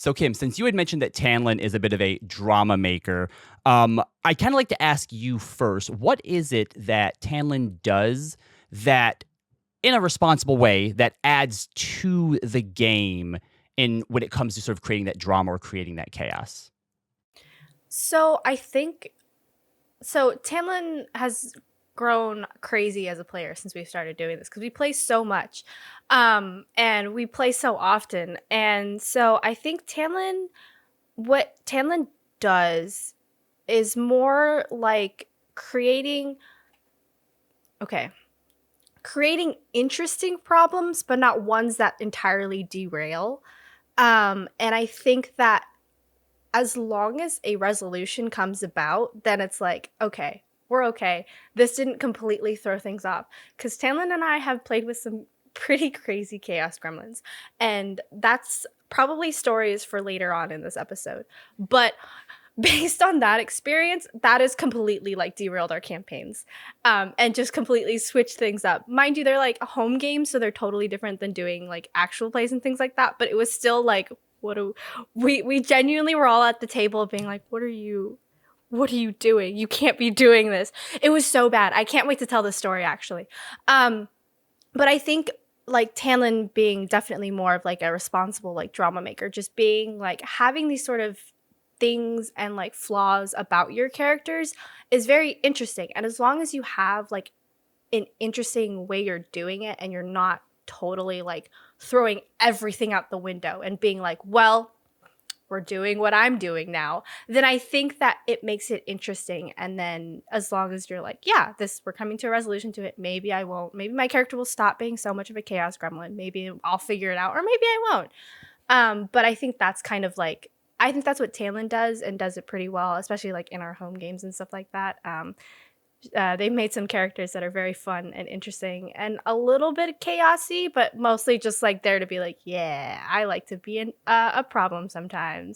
So, Kim, since you had mentioned that Tanlyn is a bit of a drama maker, I kind of like to ask you first, what is it that Tanlyn does that, in a responsible way, that adds to the game in when it comes to sort of creating that drama or creating that chaos? So I think Tamlin has grown crazy as a player since we started doing this because we play so much, and we play so often, and so I think what Tamlin does is more like creating okay, creating interesting problems, but not ones that entirely derail. And I think that as long as a resolution comes about, then it's like, okay, we're okay. This didn't completely throw things off. Because Tanlyn and I have played with some pretty crazy Chaos Gremlins. And that's probably stories for later on in this episode. But based on that experience, that has completely like derailed our campaigns, and just completely switched things up. Mind you, they're like home games, so they're totally different than doing like actual plays and things like that. But it was still like, what do we genuinely were all at the table being like, what are you doing? You can't be doing this. It was so bad. I can't wait to tell this story actually. But I think like Tanlyn being definitely more of like a responsible like drama maker, just being like having these sort of things and like flaws about your characters is very interesting. And as long as you have like an interesting way you're doing it and you're not totally like throwing everything out the window and being like, well, we're doing what I'm doing now, then I think that it makes it interesting. And then as long as you're like, yeah, this we're coming to a resolution to it, maybe I won't, maybe my character will stop being so much of a chaos gremlin, maybe I'll figure it out, or maybe I won't. But I think that's kind of like I think that's what Tanlyn does and does it pretty well, especially like in our home games and stuff like that. They've made some characters that are very fun and interesting and a little bit chaosy, but mostly just like there to be like, yeah, I like to be a problem sometimes.